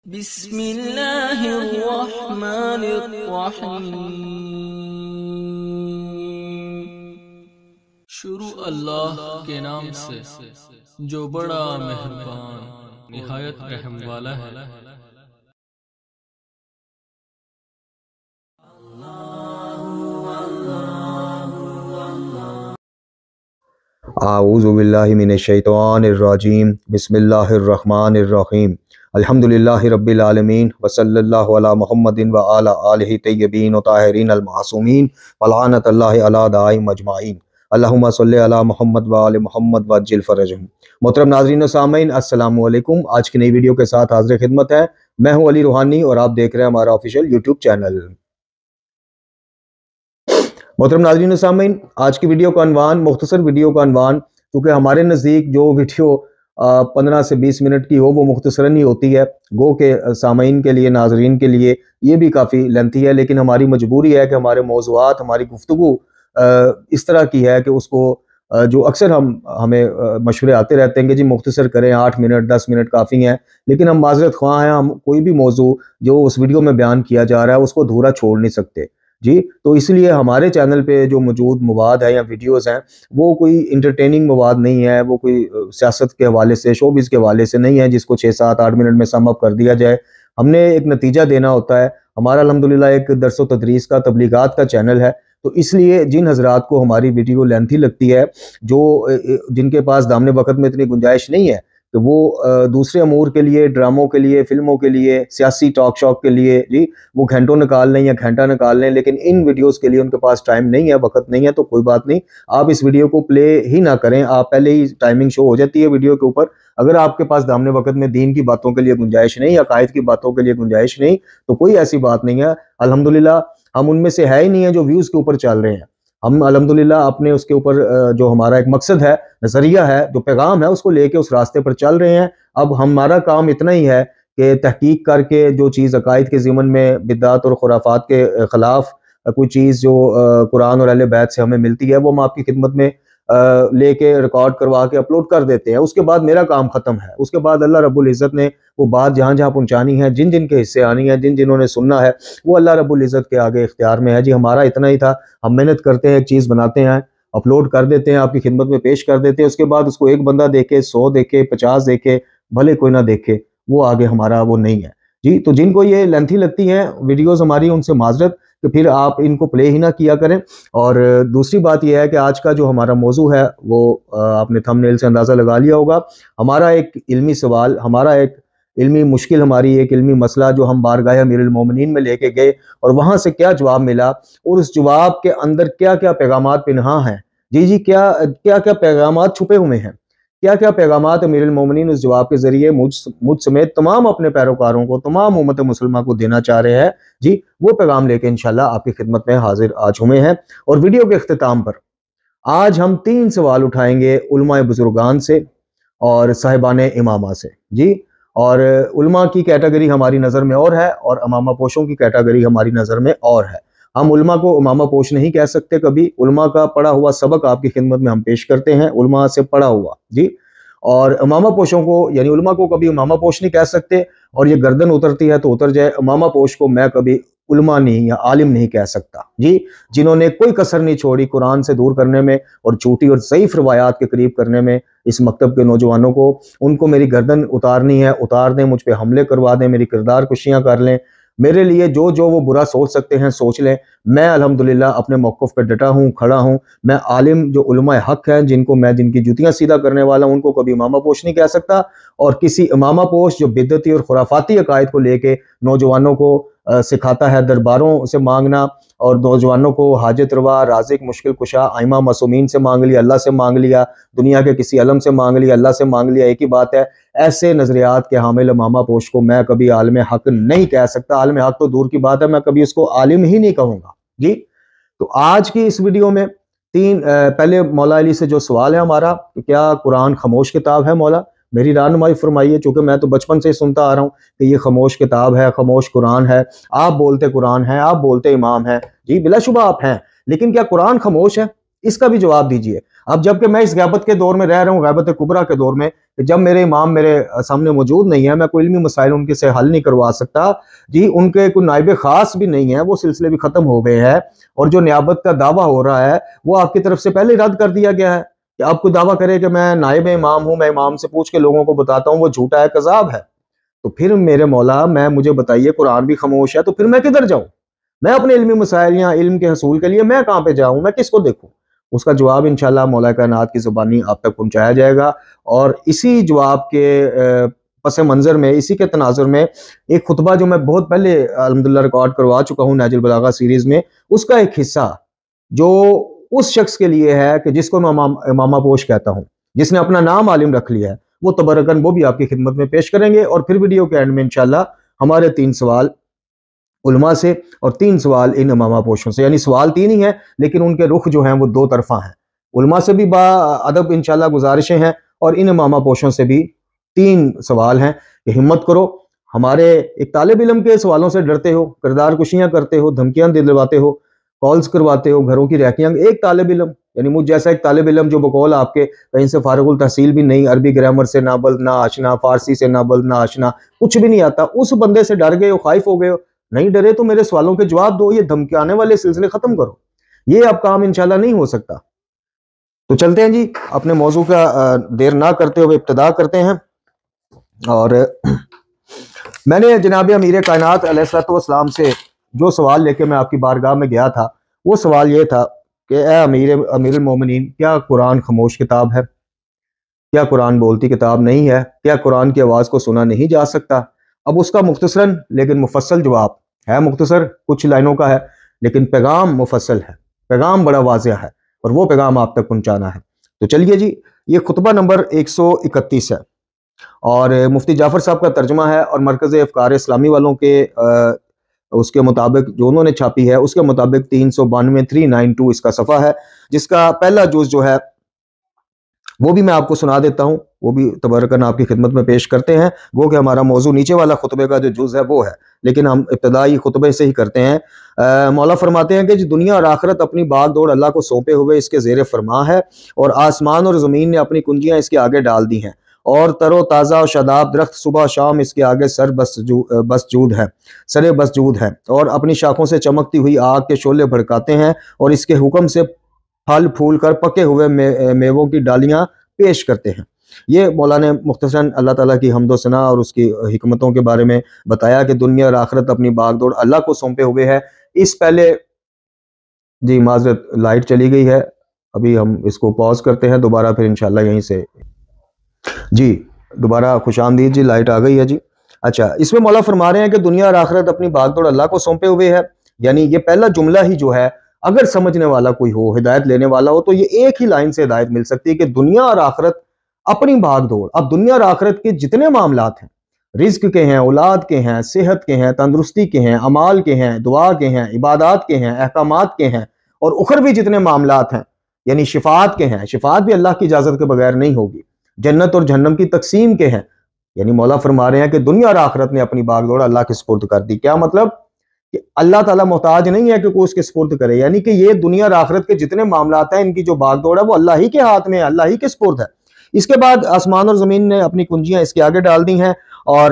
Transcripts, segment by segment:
بسم اللہ الرحمن الرحیم۔ شروع اللہ کے نام سے جو بڑا مہربان نہایت رحم والا ہے۔ اعوذ باللہ من الشیطان الرجیم، بسم اللہ الرحمن الرحیم، الحمدللہ رب العالمین، وصلی اللہ علی محمد وعلی آلہ طیبین وطاہرین المعصومین، ولعنت اللہ علی داعی اجمعین، اللہم صلی علی محمد وعلی محمد وعجل فرجہم۔ محترم ناظرین و سامعین، السلام علیکم۔ آج کی نئی ویڈیو کے ساتھ حاضر خدمت ہے، میں ہوں علی روحانی اور آپ دیکھ رہے ہیں ہمارا آفیشیل یوٹیوب چینل۔ محترم ناظرین و سامعین، آج کی ویڈیو کا عنوان، مختصر ویڈیو کا عنوان، کیونکہ ہمارے نزدیک جو ویڈیو 15 سے 20 منٹ کی ہو وہ مختصراً ہی ہوتی ہے، گو کہ سامعین کے لیے، ناظرین کے لیے یہ بھی کافی لینتھی ہے، لیکن ہماری مجبوری ہے کہ ہمارے موضوعات، ہماری گفتگو اس طرح کی ہے کہ اس کو جو اکثر ہمیں مشورے آتے رہتے ہیں کہ جی مختصر کریں، 8 منٹ 10 منٹ کافی ہیں، لیکن ہم معذرت خواہ ہیں، ہم کوئی بھی موضوع جو اس ویڈیو میں بیان کیا جا رہا ہے اس کو ادھورا چھوڑ نہیں سکتے جی۔ تو اس لیے ہمارے چینل پہ جو موجود مواد ہے یا ویڈیوز ہیں وہ کوئی انٹرٹیننگ مواد نہیں ہے، وہ کوئی سیاست کے حوالے سے، شوبز کے حوالے سے نہیں ہے جس کو 6 7 8 منٹ میں سم اپ کر دیا جائے۔ ہم نے ایک نتیجہ دینا ہوتا ہے، ہمارا الحمدللہ ایک درس و تدریس کا، تبلیغات کا چینل ہے، تو اس لیے جن حضرات کو ہماری ویڈیو لینتھی لگتی ہے، جن کے پاس دامن وقت میں اتنی گنجائش نہیں ہے کہ وہ دوسرے امور کے لیے، ڈراموں کے لیے، فلموں کے لیے، سیاسی ٹاک شاک کے لیے جی وہ گھنٹوں نکال لیں یا گھنٹہ نکال لیں، لیکن ان ویڈیوز کے لیے ان کے پاس ٹائم نہیں ہے، وقت نہیں ہے، تو کوئی بات نہیں، آپ اس ویڈیو کو پلے ہی نہ کریں، آپ پہلے ہی ٹائمنگ شو ہو جاتی ہے ویڈیو کے اوپر۔ اگر آپ کے پاس دامن وقت میں دین کی باتوں کے لیے گنجائش نہیں، عقائد کی باتوں کے لیے گنجائش نہیں، تو کوئی ایسی بات نہیں ہے، الحمدللہ ہم ان میں سے ہے ہی نہیں ہیں جو ویوز کے اوپر چل رہے ہیں۔ ہم الحمدللہ اپنے اس کے اوپر جو ہمارا ایک مقصد ہے، نظریہ ہے، جو پیغام ہے، اس کو لے کے اس راستے پر چل رہے ہیں۔ اب ہمارا کام اتنا ہی ہے کہ تحقیق کر کے جو چیز عقائد کے ضمن میں بدعات اور خرافات کے خلاف کوئی چیز جو قرآن اور اہل بیت سے ہمیں ملتی ہے وہ ہم آپ کی خدمت میں لے کے ریکارڈ کروا کے اپلوڈ کر دیتے ہیں۔ اس کے بعد میرا کام ختم ہے، اس کے بعد اللہ رب العزت نے وہ بات جہاں جہاں پہنچانی ہے، جن جن کے حصے آنی ہے، جن جنہوں نے سننا ہے، وہ اللہ رب العزت کے آگے اختیار میں ہے جی۔ ہمارا اتنا ہی تھا، ہم محنت کرتے ہیں، ایک چیز بناتے ہیں، اپلوڈ کر دیتے ہیں، آپ کی خدمت میں پیش کر دیتے ہیں، اس کے بعد اس کو ایک بندہ دیکھے، 100 دیکھے، 50 دیکھے، بھلے کوئی نہ دیکھے، وہ آگے ہمارا وہ نہیں ہے جی۔ تو جن کو یہ لینتھی لگتی ہیں ویڈیوز ہماری، ان سے معذرت کہ پھر آپ ان کو پلے ہی نہ کیا کریں۔ اور دوسری بات یہ ہے کہ آج کا جو ہمارا موضوع ہے وہ آپ نے تھمب نیل سے اندازہ لگا لیا ہوگا، ہمارا ایک علمی سوال، ہمارا ایک علمی مشکل، ہماری ایک علمی مسئلہ جو ہم بارگاہ امیر المومنین میں لے کے گئے اور وہاں سے کیا جواب ملا، اور اس جواب کے اندر کیا کیا پیغامات پنہاں ہیں جی، کیا کیا پیغامات چھپے ہوئے ہیں، کیا کیا پیغامات امیر المومنین اس جواب کے ذریعے مجھ سمیت تمام اپنے پیروکاروں کو، تمام امت مسلمہ کو دینا چاہ رہے ہیں جی، وہ پیغام لے کے انشاءاللہ آپ کی خدمت میں حاضر آج ہوئے ہیں۔ اور ویڈیو کے اختتام پر آج ہم 3 سوال اٹھائیں گے علماء بزرگان سے اور صاحبان امامہ سے جی۔ اور علماء کی کیٹیگری ہماری نظر میں اور ہے، اور امامہ پوشوں کی کیٹیگری ہماری نظر میں اور ہے۔ ہم علماء کو امامہ پوش نہیں کہہ سکتے کبھی، علماء کا پڑھا ہوا سبق آپ کی خدمت میں ہم پیش کرتے ہیں، علماء سے پڑھا ہوا جی۔ اور امامہ پوشوں کو، یعنی علماء کو کبھی امامہ پوش نہیں کہہ سکتے، اور یہ گردن اترتی ہے تو اتر جائے، امامہ پوش کو میں کبھی علماء نہیں یا عالم نہیں کہہ سکتا جی، جنہوں نے کوئی کسر نہیں چھوڑی قرآن سے دور کرنے میں اور جھوٹی اور ضعیف روایات کے قریب کرنے میں اس مکتب کے نوجوانوں کو۔ ان کو میری گردن اتارنی ہے، اتار دیں، مجھ پہ حملے کروا دیں، میری کردار کشیاں کر لیں، میرے لیے جو وہ برا سوچ سکتے ہیں سوچ لیں، میں الحمدللہ اپنے موقف پہ ڈٹا ہوں، کھڑا ہوں۔ میں عالم جو علماء حق ہیں، جن کی جوتیاں سیدھا کرنے والا ہوں، ان کو کبھی امامہ پوش نہیں کہہ سکتا، اور کسی امامہ پوش جو بدعتی اور خرافاتی عقائد کو لے کے نوجوانوں کو سکھاتا ہے درباروں سے مانگنا، اور نوجوانوں کو حاجت روا، رازق، مشکل کشا، ائمہ معصومین سے مانگ لیا، اللہ سے مانگ لیا، دنیا کے کسی علم سے مانگ لیا، اللہ سے مانگ لیا، ایک ہی بات ہے۔ ایسے نظریات کے حامل امامہ پوش کو میں کبھی عالم حق نہیں کہہ سکتا، عالم حق تو دور کی بات ہے، میں کبھی اس کو عالم ہی نہیں کہوں گا جی۔ تو آج کی اس ویڈیو میں پہلے مولا علی سے جو سوال ہے ہمارا کہ کیا قرآن خاموش کتاب ہے؟ مولا میری رہنمائی فرمائیے، چونکہ میں تو بچپن سے سنتا آ رہا ہوں کہ یہ خاموش کتاب ہے، خاموش قرآن ہے، آپ بولتے قرآن ہے، آپ بولتے امام ہیں جی، بلا شبہ آپ ہیں، لیکن کیا قرآن خاموش ہے؟ اس کا بھی جواب دیجئے۔ اب جبکہ میں اس غیبت کے دور میں رہ رہا ہوں، غیبت کبریٰ کے دور میں، کہ جب میرے امام میرے سامنے موجود نہیں ہے، میں کوئی علمی مسائل ان کے سے حل نہیں کروا سکتا جی، ان کے کوئی نائب خاص بھی نہیں ہے، وہ سلسلے بھی ختم ہو گئے ہیں، اور جو نیابت کا دعویٰ ہو رہا ہے وہ آپ کی طرف سے پہلے رد کر دیا گیا ہے کہ آپ کو دعویٰ کرے کہ میں نائب امام ہوں، میں امام سے پوچھ کے لوگوں کو بتاتا ہوں، وہ جھوٹا ہے، کذاب ہے۔ تو پھر میرے مولا مجھے بتائیے، قرآن بھی خاموش ہے تو پھر میں کدھر جاؤں؟ میں اپنے علمی مسائل یا علم کے حصول کے لیے میں کہاں پہ جاؤں؟ میں کس کو دیکھوں؟ اس کا جواب انشاءاللہ مولا کائنات کی زبانی آپ تک پہنچایا جائے گا۔ اور اسی جواب کے پس منظر میں، اسی کے تناظر میں ایک خطبہ جو میں بہت پہلے الحمدللہ ریکارڈ کروا چکا ہوں نہج البلاغہ سیریز میں، اس کا ایک حصہ جو اس شخص کے لیے ہے کہ جس کو میں امامہ پوش کہتا ہوں، جس نے اپنا نام عالم رکھ لیا ہے، وہ تبرکاً وہ بھی آپ کی خدمت میں پیش کریں گے۔ اور پھر ویڈیو کے اینڈ میں انشاءاللہ ہمارے 3 سوال علماء سے اور 3 سوال ان امامہ پوشوں سے، یعنی سوال 3 ہی ہیں لیکن ان کے رخ جو ہیں وہ 2 طرفہ ہیں۔ علماء سے بھی با ادب انشاءاللہ گزارشیں ہیں، اور ان امامہ پوشوں سے بھی 3 سوال ہیں کہ ہمت کرو، ہمارے ایک طالب علم کے سوالوں سے ڈرتے ہو، کردار کشیاں کرتے ہو، دھمکیاں دلواتے ہو، کالز کرواتے ہو، گھروں کی ریکیاں۔ ایک طالب علم، یعنی مجھ جیسا ایک طالب علم جو بقول آپ کے کہیں سے فارغ التحصیل بھی نہیں، عربی گرامر سے نہ بلد نہ آشنا، فارسی سے نہ بلد نہ آشنا، کچھ بھی نہیں آتا، اس بندے سے ڈر گئے ہو، خائف ہو گئے ہو؟ نہیں ڈرے تو میرے سوالوں کے جواب دو، یہ دھمکانے والے سلسلے ختم کرو، یہ اب کام انشاءاللہ نہیں ہو سکتا۔ تو چلتے ہیں جی، اپنے موضوع کا دیر نہ کرتے ہوئے ابتدا کرتے ہیں۔ اور میں نے جناب امیر کائنات علیہ السلام سے جو سوال لے کے میں آپ کی بارگاہ میں گیا تھا، وہ سوال یہ تھا کہ اے امیر المومنین، کیا قرآن خاموش کتاب ہے؟ کیا قرآن بولتی کتاب نہیں ہے؟ کیا قرآن کی آواز کو سنا نہیں جا سکتا؟ اب اس کا مختصراً لیکن مفصل جواب ہے، مختصر کچھ لائنوں کا ہے لیکن پیغام مفصل ہے، پیغام بڑا واضح ہے، اور وہ پیغام آپ تک پہنچانا ہے۔ تو چلیے جی، یہ خطبہ نمبر 131 ہے، اور مفتی جعفر صاحب کا ترجمہ ہے، اور مرکز افکار اسلامی والوں کے اس کے مطابق جو انہوں نے چھاپی ہے اس کے مطابق 392 اس کا صفحہ ہے، جس کا پہلا جز جو ہے وہ بھی میں آپ کو سنا دیتا ہوں، وہ بھی تبرکاً آپ کی خدمت میں پیش کرتے ہیں، وہ کہ ہمارا موضوع نیچے والا خطبے کا جو جز ہے وہ ہے، لیکن ہم ابتدائی خطبے سے ہی کرتے ہیں۔ مولا فرماتے ہیں کہ جو دنیا اور آخرت اپنی باغ دوڑ اللہ کو سونپے ہوئے اس کے زیر فرما ہے، اور آسمان اور زمین نے اپنی کنجیاں اس کے آگے ڈال دی ہیں، اور تر و تازہ اور شاداب درخت صبح شام اس کے آگے سر بسجود ہے، اور اپنی شاخوں سے چمکتی ہوئی آگ کے شعلے بھڑکاتے ہیں، اور اس کے حکم سے پھل پھول کر پکے ہوئے میووں کی ڈالیاں پیش کرتے ہیں۔ یہ مولا نے مختصراً اللہ تعالیٰ کی حمد و ثنا اور اس کی حکمتوں کے بارے میں بتایا کہ دنیا اور آخرت اپنی باغ دوڑ اللہ کو سونپے ہوئے ہے۔ اس پہلے جی معذرت، لائٹ چلی گئی ہے، ابھی ہم اس کو پاز کرتے ہیں، دوبارہ پھر انشاءاللہ یہیں سے جی دوبارہ خوش آمدید۔ جی لائٹ آ گئی ہے جی۔ اچھا، اس میں مولا فرما رہے ہیں کہ دنیا اور آخرت اپنی باغ دوڑ اللہ کو سونپے ہوئے ہے، یعنی یہ پہلا جملہ ہی جو ہے اگر سمجھنے والا کوئی ہو، ہدایت لینے والا ہو، تو یہ ایک ہی لائن سے ہدایت مل سکتی ہے کہ دنیا اور آخرت اپنی بھاگ دوڑ۔ اب دنیا اور آخرت کے جتنے معاملات ہیں، رزق کے ہیں، اولاد کے ہیں، صحت کے ہیں، تندرستی کے ہیں، اعمال کے ہیں، دعا کے ہیں، عبادات کے ہیں، احکامات کے ہیں، اور اخروی جتنے معاملات ہیں، یعنی شفاعت کے ہیں، شفاعت بھی اللہ کی اجازت کے بغیر نہیں ہوگی، جنت اور جہنم کی تقسیم کے ہیں، یعنی مولا فرما رہے ہیں کہ دنیا اور آخرت نے اپنی باغ دوڑ اللہ کے سپرد کر دی۔ کیا مطلب؟ کہ اللہ تعالیٰ محتاج نہیں ہے کہ کوئی اس کے سپرد کرے، یعنی کہ یہ دنیا اور آخرت کے جتنے معاملات ہیں، ان کی جو باغ دوڑ ہے وہ اللہ ہی کے ہاتھ میں ہے، اللہ ہی کے سپرد ہے۔ اس کے بعد آسمان اور زمین نے اپنی کنجیاں اس کے آگے ڈال دی ہیں، اور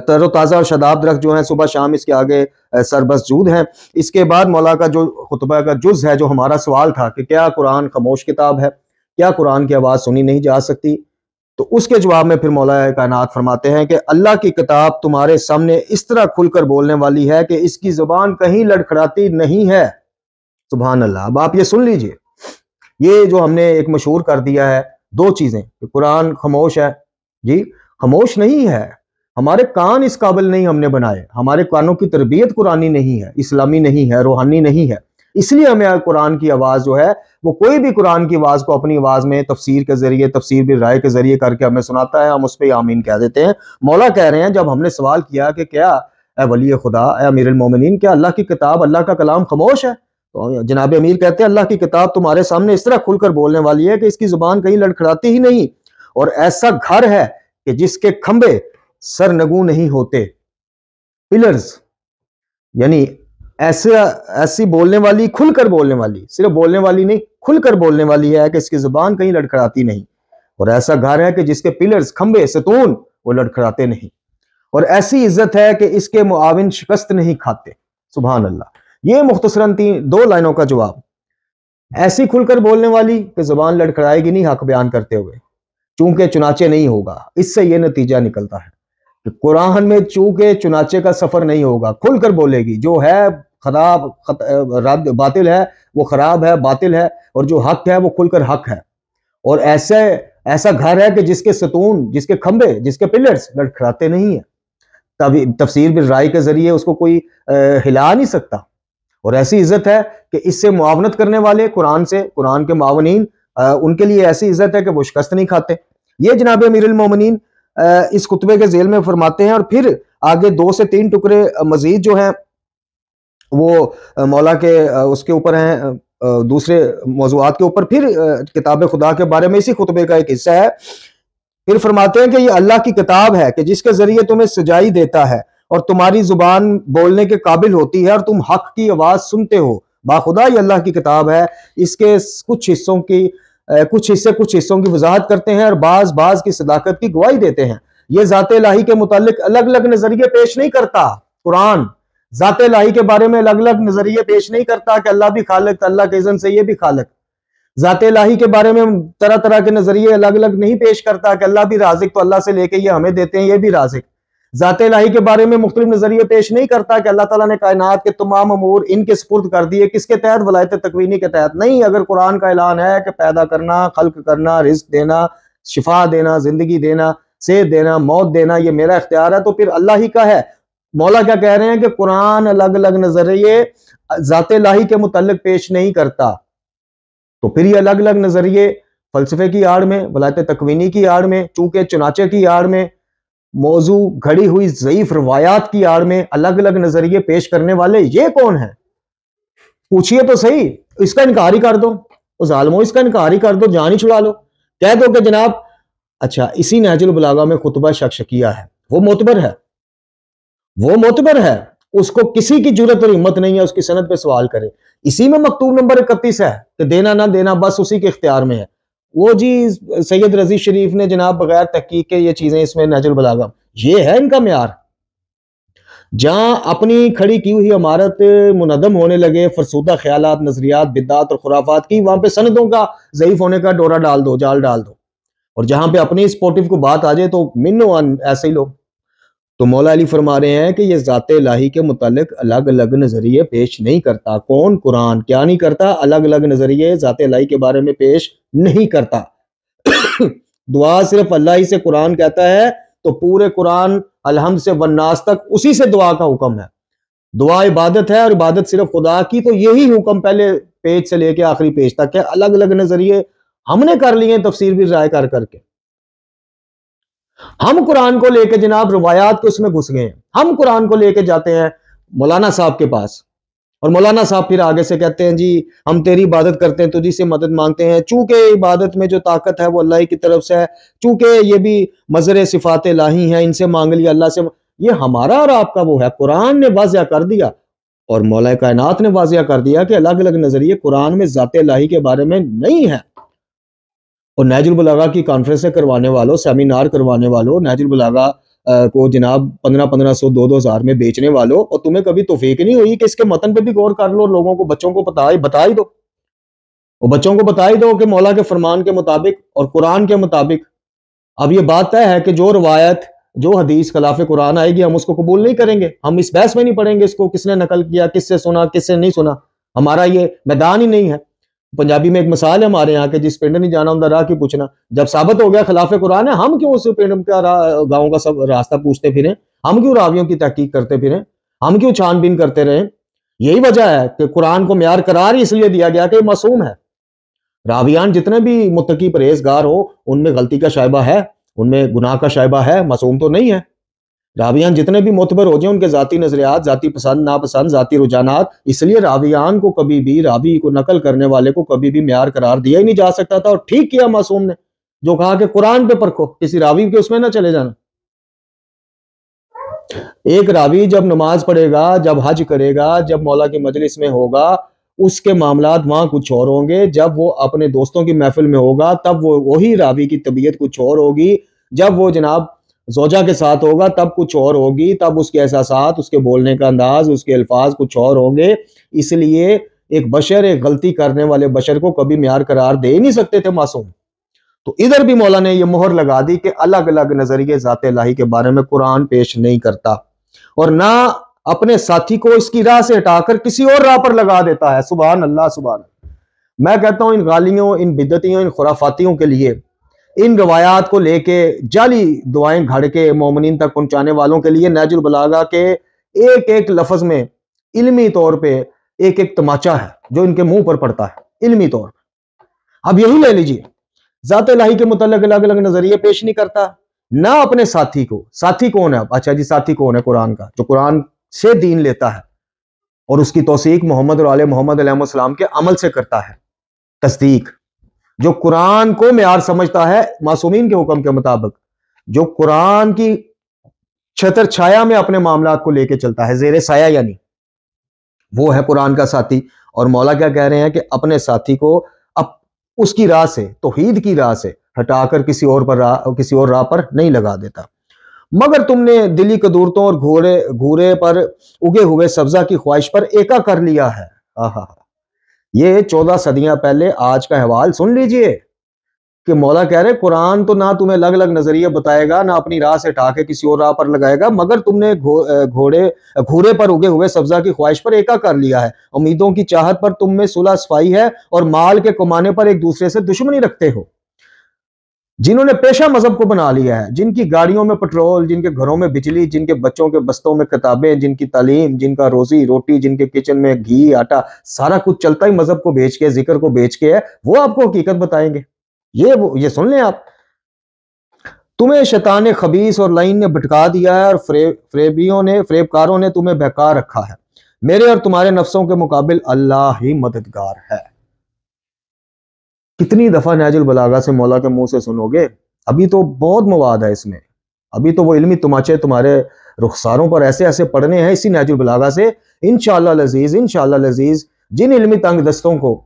تر و تازہ اور شاداب درخت جو ہیں صبح شام اس کے آگے سربسجود ہیں۔ اس کے بعد مولا کا جو خطبہ کا جز ہے، جو ہمارا سوال تھا کہ کیا قرآن خاموش کتاب ہے، کیا قرآن کی آواز سنی نہیں جا سکتی، تو اس کے جواب میں پھر مولا کائنات فرماتے ہیں کہ اللہ کی کتاب تمہارے سامنے اس طرح کھل کر بولنے والی ہے کہ اس کی زبان کہیں لڑکھڑاتی نہیں ہے۔ سبحان اللہ۔ اب آپ یہ سن لیجئے، یہ جو ہم نے ایک مشہور کر دیا ہے 2 چیزیں کہ قرآن خاموش ہے، جی خاموش نہیں ہے، ہمارے کان اس قابل نہیں ہم نے بنائے، ہمارے کانوں کی تربیت قرآنی نہیں ہے، اسلامی نہیں ہے، روحانی نہیں ہے، اس لیے ہمیں قرآن کی آواز جو ہے وہ کوئی بھی قرآن کی آواز کو اپنی آواز میں تفسیر کے ذریعے، تفسیر بھی رائے کے ذریعے کر کے ہمیں سناتا ہے، ہم اس پہ آمین کہہ دیتے ہیں۔ مولا کہہ رہے ہیں جب ہم نے سوال کیا کہ کیا اے ولی خدا، اے امیر المومنین، کیا اللہ کی کتاب، اللہ کا کلام خاموش ہے؟ تو جناب امیر کہتے ہیں اللہ کی کتاب تمہارے سامنے اس طرح کھل کر بولنے والی ہے کہ اس کی زبان کہیں لڑکھڑاتی ہی نہیں، اور ایسا گھر ہے کہ جس کے کھمبے سرنگوں نہیں ہوتے، پلرز، یعنی ایسی بولنے والی، کھل کر بولنے والی، صرف بولنے والی نہیں کھل کر بولنے والی ہے کہ اس کی زبان کہیں لڑکھڑاتی نہیں، اور ایسا گھر ہے کہ جس کے پلرز، کھمبے، ستون وہ لڑکھڑاتے نہیں، اور ایسی عزت ہے کہ اس کے معاون شکست نہیں کھاتے۔ سبحان اللہ۔ یہ مختصراً 2 لائنوں کا جواب۔ ایسی کھل کر بولنے والی کہ زبان لڑکھڑائے گی نہیں حق بیان کرتے ہوئے، چونکہ چنانچہ نہیں ہوگا۔ اس سے یہ نتیجہ نکلتا ہے کہ قرآن میں چونکہ چنانچہ کا سفر نہیں ہوگا، کھل کر بولے گی، جو ہے خراب باطل ہے وہ خراب ہے، باطل ہے، اور جو حق ہے وہ کھل کر حق ہے۔ اور ایسا گھر ہے کہ جس کے ستون، جس کے کھمبے، جس کے پلرز لڑکھڑاتے نہیں ہیں، تفسیر بالرائے کے ذریعے اس کو کوئی ہلا نہیں سکتا، اور ایسی عزت ہے کہ اس سے معاونت کرنے والے قرآن سے، قرآن کے معاونین، ان کے لیے ایسی عزت ہے کہ وہ شکست نہیں کھاتے۔ یہ جناب امیر المومنین اس خطبے کے ذیل میں فرماتے ہیں، اور پھر آگے 2 سے 3 ٹکڑے مزید جو ہیں وہ مولا کے اس کے اوپر ہیں، دوسرے موضوعات کے اوپر، پھر کتاب خدا کے بارے میں اسی خطبے کا ایک حصہ ہے۔ پھر فرماتے ہیں کہ یہ اللہ کی کتاب ہے کہ جس کے ذریعے تمہیں سجائی دیتا ہے اور تمہاری زبان بولنے کے قابل ہوتی ہے اور تم حق کی آواز سنتے ہو۔ باخدا یہ اللہ کی کتاب ہے، اس کے کچھ حصوں کی وضاحت کرتے ہیں اور بعض کی صداقت کی گواہی دیتے ہیں۔ یہ ذات الہی کے متعلق الگ الگ نظریے پیش نہیں کرتا۔ قرآن ذات الہی کے بارے میں الگ الگ نظریے پیش نہیں کرتا کہ اللہ بھی خالق، اللہ کے اذن سے یہ بھی خالق۔ ذات الہی کے بارے میں طرح طرح کے نظریے الگ الگ نہیں پیش کرتا کہ اللہ بھی رازق، تو اللہ سے لے کے یہ ہمیں دیتے ہیں، یہ بھی رازق۔ ذات الہی کے بارے میں مختلف نظریے پیش نہیں کرتا کہ اللہ تعالیٰ نے کائنات کے تمام امور ان کے سپرد کر دیے، کس کے تحت؟ ولایت تکوینی کے تحت۔ نہیں، اگر قرآن کا اعلان ہے کہ پیدا کرنا، خلق کرنا، رزق دینا، شفا دینا، زندگی دینا، صحت دینا، موت دینا، یہ میرا اختیار ہے، تو پھر اللہ ہی کا ہے۔ مولا کیا کہہ رہے ہیں کہ قرآن الگ الگ نظریے ذات الہی کے متعلق پیش نہیں کرتا، تو پھر یہ الگ الگ نظریے فلسفے کی آڑ میں، ولایت تکوینی کی آڑ میں، چونکہ چنانچہ کی آڑ میں، موضوع گھڑی ہوئی ضعیف روایات کی آڑ میں الگ الگ نظریے پیش کرنے والے یہ کون ہیں؟ پوچھئے تو صحیح، اس کا انکار ہی کر دو، اس ظالموں اس کا انکار ہی کر دو، جان ہی چھڑا لو، کہہ دو کہ جناب اچھا اسی نہج البلاغہ میں خطبہ شکشکیہ ہے، وہ معتبر ہے، اس کو کسی کی جرت اور ہمت نہیں ہے اس کی سند پہ سوال کرے۔ اسی میں مکتوب نمبر 31 ہے کہ دینا نہ دینا بس اسی کے اختیار میں ہے۔ وہ جی سید رضی شریف نے جناب بغیر تحقیق کے یہ چیزیں اس میں نہج البلاغہ، یہ ہے ان کا معیار۔ جہاں اپنی کھڑی کی ہوئی عمارت منہدم ہونے لگے، فرسودہ خیالات، نظریات، بدعات اور خرافات کی، وہاں پہ سندوں کا ضعیف ہونے کا ڈورا ڈال دو، جال ڈال دو، اور جہاں پہ اپنی سپورٹیو کو بات آ جائے تو منو ایسے ہی لو۔ تو مولا علی فرما رہے ہیں کہ یہ ذات الہی کے متعلق الگ الگ نظریے پیش نہیں کرتا۔ کون؟ قرآن کیا نہیں کرتا؟ الگ الگ نظریے ذات الہی کے بارے میں پیش نہیں کرتا۔ دعا صرف اللہ ہی سے قرآن کہتا ہے، تو پورے قرآن الحمد سے والناس تک اسی سے دعا کا حکم ہے۔ دعا عبادت ہے، اور عبادت صرف خدا کی، تو یہی حکم پہلے پیج سے لے کے آخری پیج تک ہے۔ الگ الگ نظریے ہم نے کر لیے تفسیر بھی رائے کر کے، ہم قرآن کو لے کے جناب روایات کے اس میں گھس گئے ہیں، ہم قرآن کو لے کے جاتے ہیں مولانا صاحب کے پاس، اور مولانا صاحب پھر آگے سے کہتے ہیں جی ہم تیری عبادت کرتے ہیں، تجھی سے مدد مانگتے ہیں، چونکہ عبادت میں جو طاقت ہے وہ اللہ ہی کی طرف سے ہے، چونکہ یہ بھی مظہر صفات الہی ہیں، ان سے مانگ لیا، اللہ سے۔ یہ ہمارا اور آپ کا وہ ہے، قرآن نے واضح کر دیا، اور مولا کائنات نے واضح کر دیا کہ الگ الگ نظریے قرآن میں ذات الہی کے بارے میں نہیں ہے۔ اور نہج البلاغہ کی کانفرنسیں کروانے والوں، سیمینار کروانے والوں، نہج البلاغہ کو جناب 1500 2000 میں بیچنے والوں، اور تمہیں کبھی توفیق نہیں ہوئی کہ اس کے متن پہ بھی غور کر لو، لوگوں کو، بچوں کو بتا ہی دو، اور بچوں کو بتا ہی دو کہ مولا کے فرمان کے مطابق اور قرآن کے مطابق اب یہ بات طے ہے کہ جو روایت، جو حدیث خلاف قرآن آئے گی ہم اس کو قبول نہیں کریں گے، ہم اس بحث میں نہیں پڑھیں گے اس کو کس نے نقل کیا، کس سے سنا، کس سے نہیں سنا، ہمارا یہ میدان ہی نہیں ہے۔ پنجابی میں ایک مثال ہے ہمارے یہاں کہ جس پنڈ نہیں جانا اندر راہ کی پوچھنا، جب ثابت ہو گیا خلاف قرآن ہے، ہم کیوں اس پنڈ کا گاؤں کا سب راستہ پوچھتے پھریں، ہم کیوں راویوں کی تحقیق کرتے پھریں، ہم کیوں چھان بین کرتے رہیں؟ یہی وجہ ہے کہ قرآن کو معیار قرار اس لیے دیا گیا کہ یہ معصوم ہے۔ راویان جتنے بھی متقی پرہیزگار ہو ان میں غلطی کا شائبہ ہے، ان میں گناہ کا شائبہ ہے، معصوم تو نہیں ہے۔ راویان جتنے بھی معتبر ہو جائیں، ان کے ذاتی نظریات، ذاتی پسند ناپسند، ذاتی رجحانات، اس لیے راویان کو کبھی بھی، راوی کو نقل کرنے والے کو کبھی بھی معیار قرار دیا ہی نہیں جا سکتا تھا، اور ٹھیک کیا معصوم نے جو کہا کہ قرآن پہ پرکھو، کسی راوی کے اس میں نہ چلے جانا۔ ایک راوی جب نماز پڑھے گا، جب حج کرے گا، جب مولا کی مجلس میں ہوگا، اس کے معاملات وہاں کچھ اور ہوں گے. جب وہ اپنے دوستوں کی محفل میں ہوگا تب وہی راوی کی طبیعت کچھ اور ہوگی. جب وہ جناب زوجہ کے ساتھ ہوگا تب کچھ اور ہوگی. تب اس کے احساسات، اس کے بولنے کا انداز، اس کے الفاظ کچھ اور ہوں گے. اس لیے ایک بشر، ایک غلطی کرنے والے بشر کو کبھی معیار قرار دے ہی نہیں سکتے تھے معصوم. تو ادھر بھی مولا نے یہ مہر لگا دی کہ الگ الگ نظریے ذات الہی کے بارے میں قرآن پیش نہیں کرتا، اور نہ اپنے ساتھی کو اس کی راہ سے ہٹا کر کسی اور راہ پر لگا دیتا ہے. سبحان اللہ سبحان اللہ. میں کہتا ہوں ان غالیوں، ان بدعتیوں، ان خرافاتیوں کے لیے، ان روایات کو لے کے جعلی دعائیں گھڑ کے مومنین تک پہنچانے والوں کے لیے نہج البلاغہ کے ایک ایک لفظ میں علمی طور پہ ایک ایک تماچا ہے جو ان کے منہ پر پڑتا ہے علمی طور پہ. اب یہی لے لیجئے، ذات الہی کے متعلق الگ الگ نظریے پیش نہیں کرتا، نہ اپنے ساتھی کو. ساتھی کون ہے؟ اچھا جی، ساتھی کون ہے؟ قرآن کا، جو قرآن سے دین لیتا ہے اور اس کی توثیق محمد اور آل محمد علیہ السلام کے عمل سے کرتا ہے. تصدیق جو قرآن کو معیار سمجھتا ہے معصومین کے حکم کے مطابق، جو قرآن کی چھتر چھایا میں اپنے معاملات کو لے کے چلتا ہے، زیر سایہ یعنی، وہ ہے قرآن کا ساتھی. اور مولا کیا کہہ رہے ہیں کہ اپنے ساتھی کو اس کی راہ سے، توحید کی راہ سے ہٹا کر کسی اور راہ پر نہیں لگا دیتا. مگر تم نے دلی قدورتوں اور گھورے پر اگے ہوئے سبزہ کی خواہش پر ایکا کر لیا ہے. یہ 14 صدیاں پہلے آج کا حوال سن لیجئے کہ مولا کہہ رہے قرآن تو نہ تمہیں الگ الگ نظریے بتائے گا، نہ اپنی راہ سے ہٹا کے کسی اور راہ پر لگائے گا، مگر تم نے گھورے پر اگے ہوئے سبزہ کی خواہش پر ایکا کر لیا ہے. امیدوں کی چاہت پر تم میں صلح صفائی ہے اور مال کے کمانے پر ایک دوسرے سے دشمنی رکھتے ہو. جنہوں نے پیشہ مذہب کو بنا لیا ہے، جن کی گاڑیوں میں پٹرول، جن کے گھروں میں بجلی، جن کے بچوں کے بستوں میں کتابیں، جن کی تعلیم، جن کا روزی روٹی، جن کے کچن میں گھی آٹا سارا کچھ چلتا ہی مذہب کو بیچ کے، ذکر کو بیچ کے ہے، وہ آپ کو حقیقت بتائیں گے. یہ سن لیں آپ. تمہیں شیطان خبیث اور لعین نے بھٹکا دیا ہے اور فریبکاروں نے تمہیں بہکا رکھا ہے. میرے اور تمہارے نفسوں کے مقابل اللہ ہی مددگار ہے. کتنی دفعہ نہج البلاغہ سے مولا کے منہ سے سنو گے؟ ابھی تو بہت مواد ہے اس میں. ابھی تو وہ علمی تماچے تمہارے رخساروں پر ایسے ایسے پڑھنے ہیں اسی نہج البلاغہ سے. انشاءاللہ العزیز جن علمی تنگ دستوں کو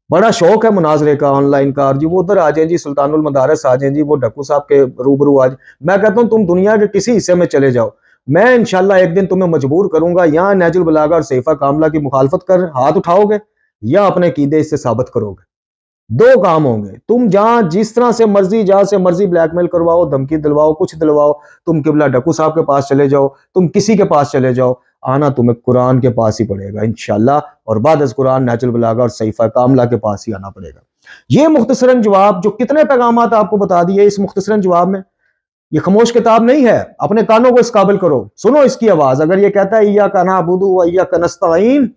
بڑا شوق ہے مناظرے کا، آن لائن کا، جی وہ ادھر آ جائیں جی، سلطان المدارس آ جائیں جی، وہ ڈھکو صاحب کے روبرو آ جائیں. میں کہتا ہوں تم دنیا کے کسی حصے میں چلے جاؤ، میں انشاءاللہ ایک دن تمہیں مجبور کروں گا، یہاں نہج البلاغہ اور صحیفہ کاملہ کی مخالفت کر ہاتھ اٹھاؤ گے یا اپنے عقیدے اس سے ثابت کرو گے. دو کام ہوں گے. تم جہاں جس طرح سے مرضی، جہاں سے مرضی بلیک میل کرواؤ، دھمکی دلواؤ، کچھ دلواؤ، تم قبلہ ڈھکو صاحب کے پاس چلے جاؤ، تم کسی کے پاس چلے جاؤ، آنا تمہیں قرآن کے پاس ہی پڑے گا انشاءاللہ، اور بعد از قرآن نہج البلاغہ اور صحیفہ کاملہ کے پاس ہی آنا پڑے گا. یہ مختصراً جواب، جو کتنے پیغامات آپ کو بتا دیے اس مختصراً جواب میں، یہ خاموش کتاب نہیں ہے. اپنے کانوں کو اس قابل کرو، سنو اس کی آواز. اگر یہ کہتا ہے ایاک نعبد و ایاک نستعین،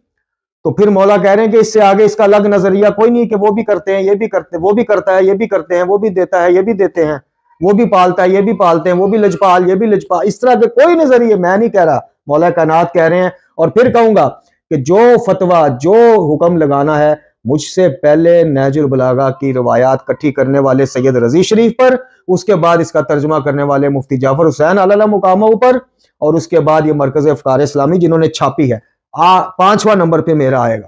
تو پھر مولا کہہ رہے ہیں کہ اس سے آگے اس کا الگ نظریہ کوئی نہیں کہ وہ بھی کرتے ہیں، یہ بھی کرتے، وہ بھی کرتا ہے، یہ بھی کرتے ہیں، وہ بھی دیتا ہے، یہ بھی دیتے ہیں، وہ بھی پالتا ہے، یہ بھی پالتے ہیں، وہ بھی لجپال، یہ بھی لجپال. اس طرح کے کوئی نظریے میں نہیں کہہ رہا، مولا کائنات کہہ رہے ہیں. اور پھر کہوں گا کہ جو فتویٰ، جو حکم لگانا ہے، مجھ سے پہلے نہج البلاغہ کی روایات کٹھی کرنے والے سید رضی شریف پر، اس کے بعد اس کا ترجمہ کرنے والے مفتی جعفر حسین علیہ مقامہ پر، اور اس کے بعد یہ مرکز افکار اسلامی جنہوں نے چھاپی ہے. 5واں نمبر پہ میرا آئے گا.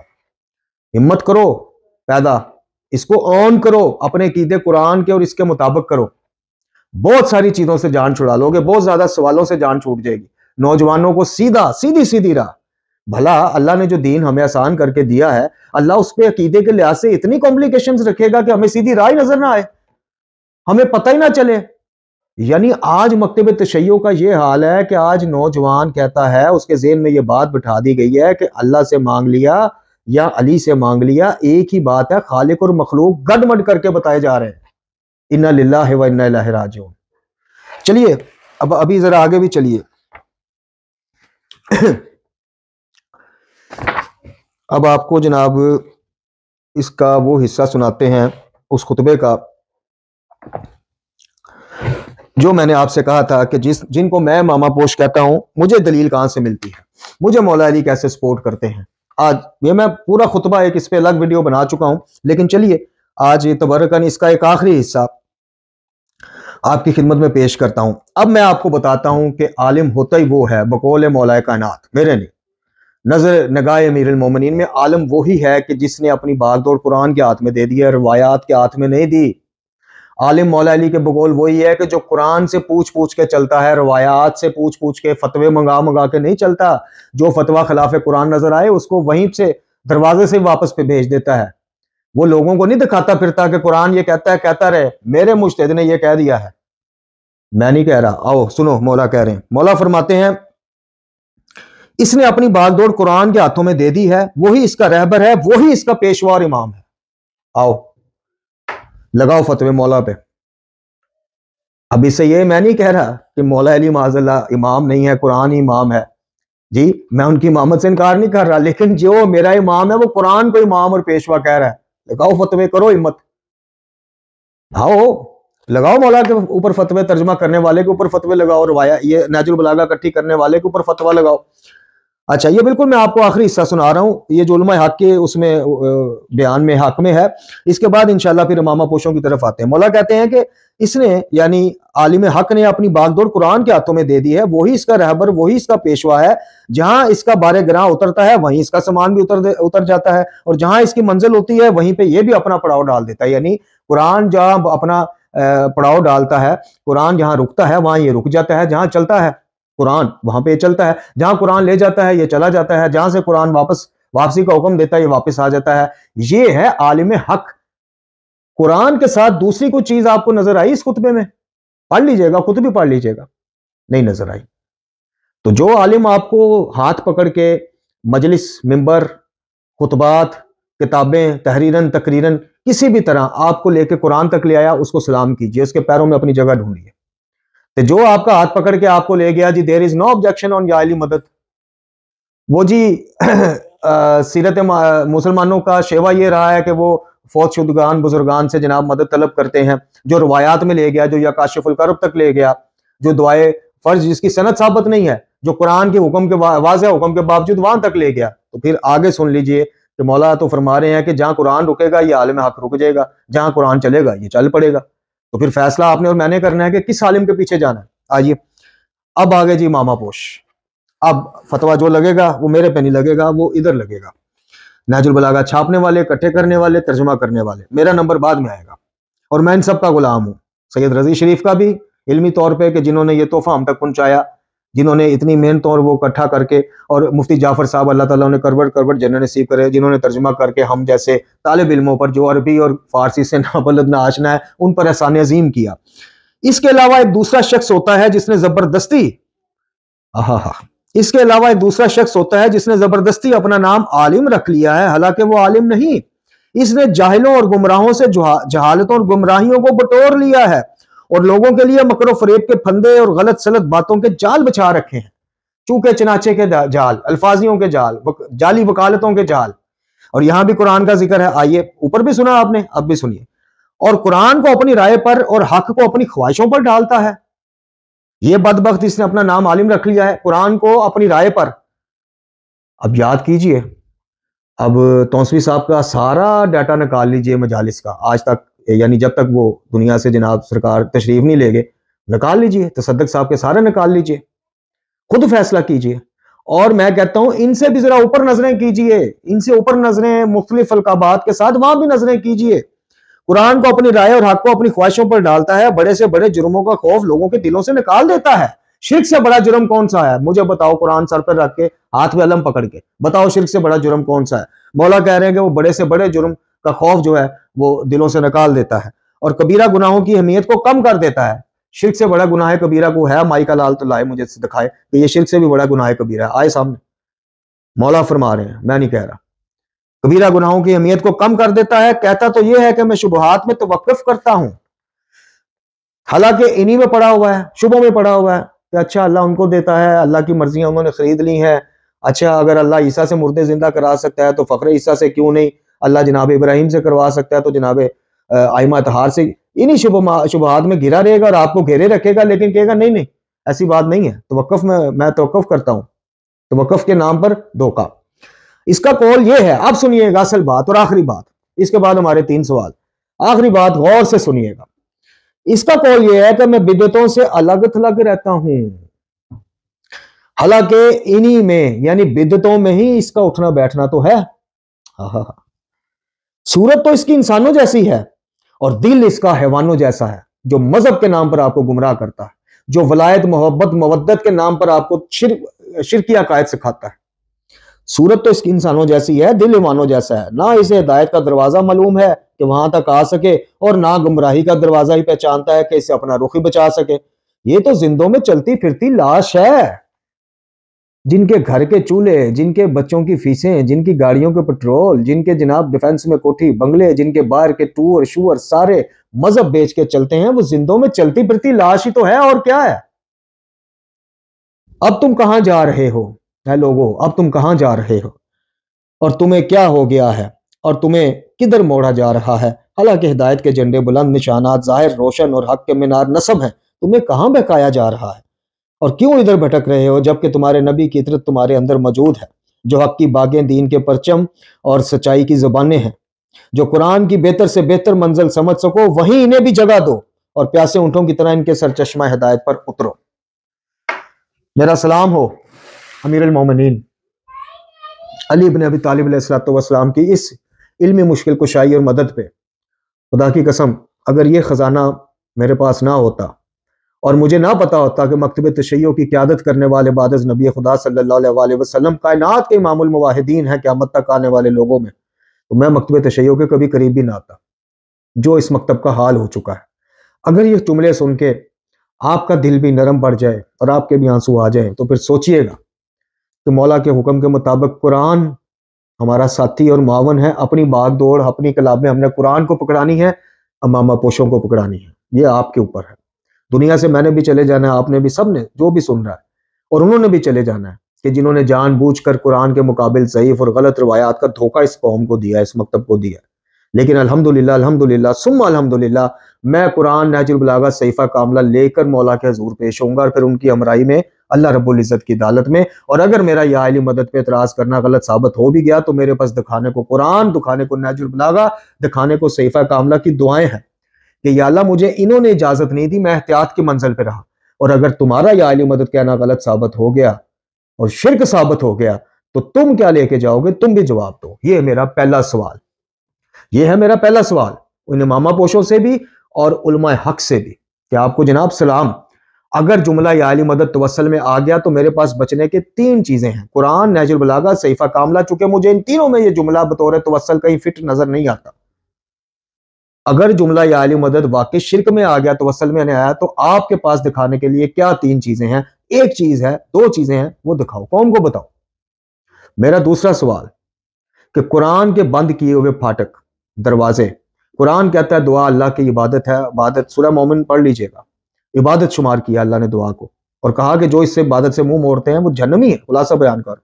ہمت کرو پیدا، اس کو آن کرو، اپنے عقیدے قرآن کے اور اس کے مطابق کرو. بہت ساری چیزوں سے جان چھڑا لو گے، بہت زیادہ سوالوں سے جان چھوٹ جائے گی. نوجوانوں کو سیدھی راہ. بھلا اللہ نے جو دین ہمیں آسان کر کے دیا ہے، اللہ اس پہ عقیدے کے لحاظ سے اتنی کمپلیکیشنز رکھے گا کہ ہمیں سیدھی راہ ہی نظر نہ آئے، ہمیں پتہ ہی نہ چلے. یعنی آج مکتب تشیع کا یہ حال ہے کہ آج نوجوان کہتا ہے، اس کے ذہن میں یہ بات بٹھا دی گئی ہے کہ اللہ سے مانگ لیا یا علی سے مانگ لیا ایک ہی بات ہے. خالق اور مخلوق گڈ مڈ کر کے بتائے جا رہے ہیں. انا للہ و انا الیہ راجعون. چلیے ابھی ذرا آگے بھی چلیے. اب آپ کو جناب اس کا وہ حصہ سناتے ہیں اس خطبے کا جو میں نے آپ سے کہا تھا کہ جن کو میں ماما پوش کہتا ہوں، مجھے دلیل کہاں سے ملتی ہے، مجھے مولا علی کیسے سپورٹ کرتے ہیں. آج یہ میں پورا خطبہ ایک اس پہ الگ ویڈیو بنا چکا ہوں، لیکن چلیے آج یہ تبرکن اس کا ایک آخری حصہ. آپ کی خدمت میں پیش کرتا ہوں۔ اب میں آپ کو بتاتا ہوں کہ عالم ہوتا ہی وہ ہے بقول مولا کائنات، میرے نہیں، نظر نگاہ امیر المومنین میں عالم وہی ہے کہ جس نے اپنی باغ دوڑ قرآن کے ہاتھ میں دے دی ہے، روایات کے ہاتھ میں نہیں دی۔ عالم مولا علی کے بقول وہی ہے کہ جو قرآن سے پوچھ پوچھ کے چلتا ہے، روایات سے پوچھ پوچھ کے، فتوے منگا منگا کے نہیں چلتا۔ جو فتویٰ خلاف قرآن نظر آئے اس کو وہیں سے دروازے سے واپس پہ بھیج دیتا ہے۔ وہ لوگوں کو نہیں دکھاتا پھرتا کہ قرآن یہ کہتا ہے، کہتا رہے، میرے مجتہد نے یہ کہہ دیا ہے، میں نہیں کہہ رہا۔ آؤ سنو، مولا کہہ رہے ہیں، مولا فرماتے ہیں اس نے اپنی باغ دوڑ قرآن کے ہاتھوں میں دے دی ہے، وہی اس کا رہبر ہے، وہی اس کا پیشوا اور امام ہے۔ آؤ لگاؤ فتوے مولا پہ۔ اب اس سے یہ میں نہیں کہہ رہا کہ مولا علی معاذ اللہ امام نہیں ہے، قرآن ہی امام ہے، جی میں ان کی امامت سے انکار نہیں کر رہا، لیکن جو میرا امام ہے وہ قرآن کو امام اور پیشوا کہہ رہا ہے۔ لگاؤ فتوے، کرو ہمت، آؤ لگاؤ مولا کے اوپر فتوے، ترجمہ کرنے والے کے اوپر فتوے لگاؤ، روایت یہ نہج البلاغہ اکٹھی کرنے والے کے اوپر فتویٰ لگاؤ۔ اچھا یہ بالکل میں آپ کو آخری حصہ سنا رہا ہوں، یہ جو علماء حق کے اس میں بیان میں حق میں ہے، اس کے بعد انشاءاللہ پھر امامہ پوشوں کی طرف آتے ہیں۔ مولا کہتے ہیں کہ اس نے یعنی عالم حق نے اپنی باغ دوڑ قرآن کے ہاتھوں میں دے دی ہے، وہی اس کا رہبر، وہی اس کا پیشوا ہے۔ جہاں اس کا بارے گراں اترتا ہے وہیں اس کا سامان بھی اتر جاتا ہے، اور جہاں اس کی منزل ہوتی ہے وہیں پہ یہ بھی اپنا پڑاؤ ڈال دیتا ہے۔ یعنی قرآن جہاں اپنا پڑاؤ ڈالتا ہے، قرآن جہاں رکتا ہے وہاں یہ رک جاتا ہے، جہاں چلتا ہے قرآن وہاں پہ یہ چلتا ہے، جہاں قرآن لے جاتا ہے یہ چلا جاتا ہے، جہاں سے قرآن واپسی کا حکم دیتا ہے یہ واپس آ جاتا ہے۔ یہ ہے عالم حق۔ قرآن کے ساتھ دوسری کوئی چیز آپ کو نظر آئی اس خطبے میں؟ پڑھ لیجئے گا، خود بھی پڑھ لیجئے گا، نہیں نظر آئی۔ تو جو عالم آپ کو ہاتھ پکڑ کے مجلس، ممبر، خطبات، کتابیں، تحریراً تقریراً کسی بھی طرح آپ کو لے کے قرآن تک لے آیا، اس کو سلام کیجئے، اس کے پیروں میں اپنی جگہ ڈھونڈیے۔ تو جو آپ کا ہاتھ پکڑ کے آپ کو لے گیا، جی دیر از نو آبجیکشن آن یا علی مدد، وہ جی سیرت مسلمانوں کا شیوا یہ رہا ہے کہ وہ فوت شدگان بزرگان سے جناب مدد طلب کرتے ہیں۔ جو روایات میں لے گیا، جو یا کاشف الکرب تک لے گیا، جو دعائے فرض جس کی سند ثابت نہیں ہے، جو قرآن کے حکم کے واضح حکم کے باوجود وہاں تک لے گیا، تو پھر آگے سن لیجئے کہ مولا تو فرما رہے ہیں کہ جہاں قرآن رکے گا یہ عالم حق رک جائے گا، جہاں قرآن چلے گا یہ چل پڑے گا۔ تو پھر فیصلہ آپ نے اور میں نے کرنا ہے کہ کس عالم کے پیچھے جانا ہے۔ آئیے اب آگے جی امامہ پوش۔ اب فتویٰ جو لگے گا وہ میرے پہ نہیں لگے گا، وہ ادھر لگے گا۔ نہج البلاغہ چھاپنے والے، اکٹھے کرنے والے، ترجمہ کرنے والے، میرا نمبر بعد میں آئے گا، اور میں ان سب کا غلام ہوں۔ سید رضی شریف کا بھی علمی طور پہ کہ جنہوں نے یہ تحفہ ہم تک پہنچایا، جنہوں نے اتنی محنت اور وہ اکٹھا کر کے، اور مفتی جعفر صاحب اللہ تعالیٰ نے کروڑ جنت نصیب کرے، جنہوں نے ترجمہ کر کے ہم جیسے طالب علموں پر جو عربی اور فارسی سے نابلد نہ آشنا ہے ان پر احسان عظیم کیا۔ اس کے علاوہ ایک دوسرا شخص ہوتا ہے جس نے زبردستی اپنا نام عالم رکھ لیا ہے، حالانکہ وہ عالم نہیں۔ اس نے جاہلوں اور گمراہوں سے جہالتوں اور گمراہیوں کو بٹور لیا ہے، اور لوگوں کے لیے مکر و فریب کے پھندے اور غلط سلط باتوں کے جال بچھا رکھے ہیں، چونکہ چناچے کے جال، الفاظیوں کے جال، جعلی وکالتوں کے جال۔ اور یہاں بھی قرآن کا ذکر ہے، آئیے اوپر بھی سنا آپ نے، اب بھی سنیے۔ اور قرآن کو اپنی رائے پر اور حق کو اپنی خواہشوں پر ڈالتا ہے۔ یہ بدبخت اس نے اپنا نام عالم رکھ لیا ہے، قرآن کو اپنی رائے پر۔ اب یاد کیجئے، اب تونسوی صاحب کا سارا ڈیٹا نکال لیجئے مجالس کا آج تک، یعنی جب تک وہ دنیا سے جناب سرکار تشریف نہیں لے گئے، نکال لیجئے، تصدق صاحب کے سارے نکال لیجئے، خود فیصلہ کیجئے۔ اور میں کہتا ہوں ان سے بھی ذرا اوپر نظریں کیجئے، ان سے اوپر نظریں مختلف القابات کے ساتھ وہاں بھی نظریں کیجئے۔ قرآن کو اپنی رائے اور حق کو اپنی خواہشوں پر ڈالتا ہے، بڑے سے بڑے جرموں کا خوف لوگوں کے دلوں سے نکال دیتا ہے۔ شرک سے بڑا جرم کون سا ہے؟ مجھے بتاؤ، قرآن سر پر رکھ کے ہاتھ میں علم پکڑ کے بتاؤ شرک سے بڑا جرم کون سا ہے؟ مولا کہہ رہے ہیں کہ وہ بڑے سے بڑے جرم کا خوف جو ہے وہ دلوں سے نکال دیتا ہے، اور کبیرہ گناہوں کی اہمیت کو کم کر دیتا ہے۔ شرک سے بڑا گناہ کبیرہ کو ہے، مائی کا لال تو لائے مجھے دکھائے کہ یہ شرک سے بھی بڑا گناہ کبیرہ ہے، آئے سامنے، مولا فرما رہے ہیں، میں نہیں کہہ رہا۔ کبیرہ گناہوں کی اہمیت کو کم کر دیتا ہے، کہتا تو یہ ہے کہ میں شبہات میں توقف کرتا ہوں، حالانکہ انہی میں پڑا ہوا ہے، شبہوں میں پڑا ہوا ہے کہ اچھا اللہ ان کو دیتا ہے، اللہ کی مرضیاں انہوں نے خرید لی ہیں، اچھا اگر اللہ عیسیٰ سے مردے زندہ کرا سکتا ہے تو فخر عیسیٰ سے کیوں نہیں، اللہ جناب ابراہیم سے کروا سکتا ہے تو جناب آئمہ اطہار سے، انہی شبہات میں گھرا رہے گا اور آپ کو گھیرے رکھے گا، لیکن کہے گا نہیں نہیں ایسی بات نہیں ہے، توقف میں توقف کرتا ہوں، توقف کے نام پر دھوکہ۔ اس کا قول یہ ہے، اب سنیے گا اصل بات اور آخری بات، اس کے بعد ہمارے 3 سوال، آخری بات غور سے سنیے گا۔ اس کا قول یہ ہے کہ میں بدعتوں سے الگ تھلگ رہتا ہوں، حالانکہ انہی میں یعنی بدعتوں میں ہی اس کا اٹھنا بیٹھنا تو ہے۔ صورت تو اس کی انسانوں جیسی ہے اور دل اس کا حیوانوں جیسا ہے، جو مذہب کے نام پر آپ کو گمراہ کرتا ہے، جو ولایت محبت مودت کے نام پر آپ کو شرکی عقائد سکھاتا ہے۔ صورت تو اس کی انسانوں جیسی ہے، دل ایمانوں جیسا ہے، نہ اسے ہدایت کا دروازہ معلوم ہے کہ وہاں تک آ سکے اور نہ گمراہی کا دروازہ ہی پہچانتا ہے کہ اسے اپنا رخ ہی بچا سکے۔ یہ تو زندوں میں چلتی پھرتی لاش ہے، جن کے گھر کے چولہے، جن کے بچوں کی فیسیں، جن کی گاڑیوں کے پٹرول، جن کے جناب ڈیفنس میں کوٹھی بنگلے، جن کے باہر کے ٹور شور سارے مذہب بیچ کے چلتے ہیں، وہ زندوں میں چلتی پھرتی لاش ہی تو ہے، اور کیا ہے۔ اب تم کہاں جا رہے ہو اے لوگو، اب تم کہاں جا رہے ہو اور تمہیں کیا ہو گیا ہے اور تمہیں کدھر موڑا جا رہا ہے؟ حالانکہ ہدایت کے جھنڈے بلند، نشانات ظاہر روشن اور حق کے مینار نصب ہیں، تمہیں کہاں بہکایا جا رہا ہے اور کیوں ادھر بھٹک رہے ہو جبکہ تمہارے نبی کی اطرت تمہارے اندر موجود ہے، جو حق کی باغیں، دین کے پرچم اور سچائی کی زبانیں ہیں، جو قرآن کی بہتر سے بہتر منزل سمجھ سکو وہیں انہیں بھی جگہ دو اور پیاسے اونٹوں کی طرح ان کے سرچشمہ ہدایت پر اترو۔ میرا سلام ہو امیر المومنین علی بن ابی طالب علیہ السلام کی اس علمی مشکل کشائی اور مدد پہ۔ خدا کی قسم اگر یہ خزانہ میرے پاس نہ ہوتا اور مجھے نہ پتا ہوتا کہ مکتب تشیع کی قیادت کرنے والے بعد از نبی خدا صلی اللہ علیہ وسلم کائنات کے امام المواحدین ہیں قیامت تک آنے والے لوگوں میں، تو میں مکتب تشیع کے کبھی قریب بھی نہ آتا جو اس مکتب کا حال ہو چکا ہے۔ اگر یہ جملے سن کے آپ کا دل بھی نرم پڑ جائے اور آپ کے بھی آنسو آ جائیں تو پھر سوچئے گا کہ مولا کے حکم کے مطابق قرآن ہمارا ساتھی اور معاون ہے، اپنی باغ دوڑ اپنی کلاب میں ہم نے قرآن کو پکڑانی ہے، امامہ پوشوں کو پکڑانی ہے، یہ آپ کے اوپر ہے۔ دنیا سے میں نے بھی چلے جانا ہے، آپ نے بھی، سب نے جو بھی سن رہا ہے، اور انہوں نے بھی چلے جانا ہے کہ جنہوں نے جان بوجھ کر قرآن کے مقابل ضعیف اور غلط روایات کا دھوکہ اس قوم کو دیا، اس مکتب کو دیا۔ لیکن الحمدللہ ثم الحمدللہ میں قرآن نہج البلاغہ صحیفہ کاملہ لے کر مولا کے حضور پیش ہوں گا، اور پھر ان کی ہمراہی میں اللہ رب العزت کی عدالت میں۔ اور اگر میرا یا علی مدد پہ اعتراض کرنا غلط ثابت ہو بھی گیا تو میرے پاس دکھانے کو قرآن، دکھانے کو نہج البلاغہ، دکھانے کو صحیفہ کاملہ کی دعائیں ہیں کہ یا اللہ مجھے انہوں نے اجازت نہیں دی، میں احتیاط کی منزل پہ رہا، اور اگر تمہارا یا علی مدد کہنا غلط ثابت ہو گیا اور شرک ثابت ہو گیا تو تم کیا لے کے جاؤ گے؟ تم بھی جواب دو۔ یہ میرا پہلا سوال، یہ ہے میرا پہلا سوال ان امامہ پوشوں سے بھی اور علماء حق سے بھی کہ آپ کو جناب سلام، اگر جملہ یا علی مدد توسل میں آ گیا تو میرے پاس بچنے کے 3 چیزیں ہیں، قرآن، نہج البلاغہ، صحیفہ کاملہ، چونکہ مجھے ان تینوں میں یہ جملہ بطور توسل کہیں فٹ نظر نہیں آتا۔ اگر جملہ یا علی مدد واقعی شرک میں آ گیا، توسل میں نہیں آیا، تو آپ کے پاس دکھانے کے لیے کیا 3 چیزیں ہیں؟ ایک چیز ہے، 2 چیزیں ہیں، وہ دکھاؤ، قوم کو بتاؤ۔ میرا دوسرا سوال کہ قرآن کے بند کیے ہوئے پھاٹک، دروازے، قرآن کہتا ہے دعا اللہ کی عبادت ہے، عبادت سورہ مومن پڑھ لیجئے گا، عبادت شمار کیا اللہ نے دعا کو، اور کہا کہ جو اس سے عبادت سے منہ موڑتے ہیں وہ جہنمی ہے۔ خلاصہ بیان کر،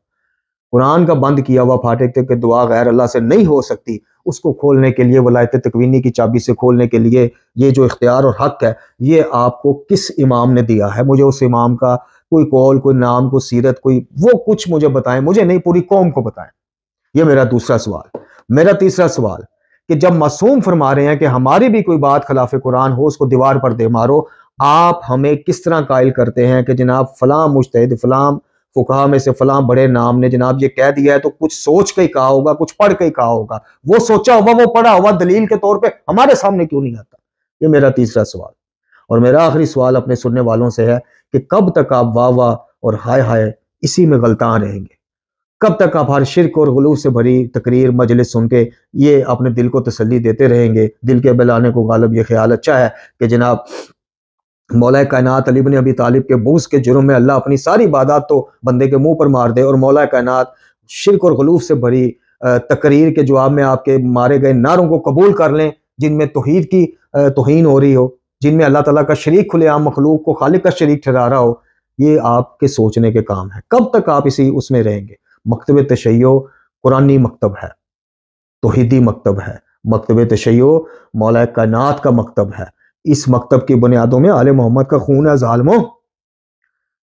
قرآن کا بند کیا ہوا پھاٹک تھے کہ دعا غیر اللہ سے نہیں ہو سکتی، اس کو کھولنے کے لیے، ولایت تکوینی کی چابی سے کھولنے کے لیے یہ جو اختیار اور حق ہے یہ آپ کو کس امام نے دیا ہے؟ مجھے اس امام کا کوئی قول، کوئی نام، کوئی سیرت، کوئی وہ کچھ مجھے بتائیں، مجھے نہیں، پوری قوم کو بتائیں۔ یہ میرا دوسرا سوال۔ میرا تیسرا سوال کہ جب معصوم فرما رہے ہیں کہ ہماری بھی کوئی بات خلاف قرآن ہو اس کو دیوار پر دے مارو، آپ ہمیں کس طرح قائل کرتے ہیں کہ جناب فلاں مجتہد، فلاں فقہا میں سے فلاں بڑے نام نے جناب یہ کہہ دیا ہے تو کچھ سوچ کے ہی کہا ہوگا، کچھ پڑھ کے ہی کہا ہوگا، وہ سوچا ہوا، وہ پڑھا ہوا دلیل کے طور پہ ہمارے سامنے کیوں نہیں آتا؟ یہ میرا تیسرا سوال۔ اور میرا آخری سوال اپنے سننے والوں سے ہے کہ کب تک آپ واہ واہ اور ہائے ہائے اسی میں غلطان رہیں گے؟ کب تک آپ ہر شرک اور غلو سے بھری تقریر مجلس سن کے یہ اپنے دل کو تسلی دیتے رہیں گے؟ دل کے بہلانے کو غالب یہ خیال اچھا ہے کہ جناب مولا کائنات علی بن ابی طالب کے بغض کے جرم میں اللہ اپنی ساری عبادات تو بندے کے منہ پر مار دے، اور مولا کائنات شرک اور غلو سے بھری تقریر کے جواب میں آپ کے مارے گئے نعروں کو قبول کر لیں جن میں توحید کی توہین ہو رہی ہو، جن میں اللہ تعالیٰ کا شریک کھلے عام مخلوق کو خالق کا شریک ٹھہرا رہا ہو۔ یہ آپ کے سوچنے کے کام ہے۔ کب تک آپ اسی اس میں رہیں گے؟ مکتب تشیع قرآنی مکتب ہے، توحیدی مکتب ہے، مکتب تشیع مولا کائنات کا مکتب ہے۔ اس مکتب کی بنیادوں میں آل محمد کا خون ہے ظالموں،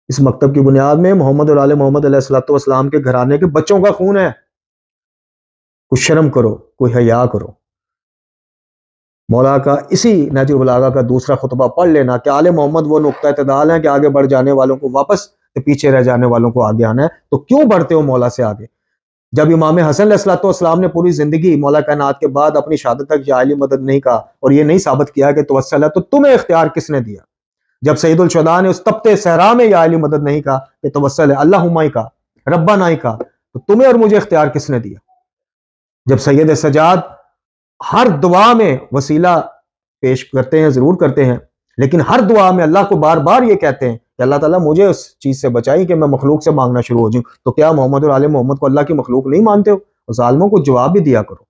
اس مکتب کی بنیاد میں محمد اور آل محمد علیہ السلام کے گھرانے کے بچوں کا خون ہے۔ کوئی شرم کرو، کوئی حیا کرو۔ مولا کا اسی نہج البلاغہ کا دوسرا خطبہ پڑھ لینا کہ آل محمد وہ نقطہ اعتدال ہیں کہ آگے بڑھ جانے والوں کو واپس، پیچھے رہ جانے والوں کو آگے آنا ہے۔ تو کیوں بڑھتے ہو مولا سے آگے؟ جب امام حسن علیہ السلام نے پوری زندگی مولا کائنات کے بعد اپنی شہادت تک یا علی مدد نہیں کہا اور یہ نہیں ثابت کیا کہ توسل ہے، تو تمہیں اختیار کس نے دیا؟ جب سید الشہداء نے اس تپتے صحرا میں یا علی مدد نہیں کہا کہ توسل ہے، اللہم ہی کہا، ربنا ہی کہا، تو تمہیں اور مجھے اختیار کس نے دیا؟ جب سید سجاد ہر دعا میں وسیلہ پیش کرتے ہیں، ضرور کرتے ہیں، لیکن ہر دعا میں اللہ کو بار بار یہ کہتے ہیں کہ اللہ تعالیٰ مجھے اس چیز سے بچائی کہ میں مخلوق سے مانگنا شروع ہو جاؤں، تو کیا محمد اور آل محمد کو اللہ کی مخلوق نہیں مانتے ہو؟ اور ظالموں کو جواب بھی دیا کرو۔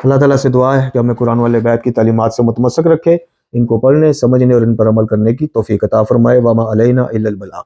اللہ تعالیٰ سے دعا ہے کہ ہمیں قرآن والے بیت کی تعلیمات سے متمسک رکھے، ان کو پڑھنے، سمجھنے اور ان پر عمل کرنے کی توفیق عطا فرمائے۔ وما علینا الا البلاغ۔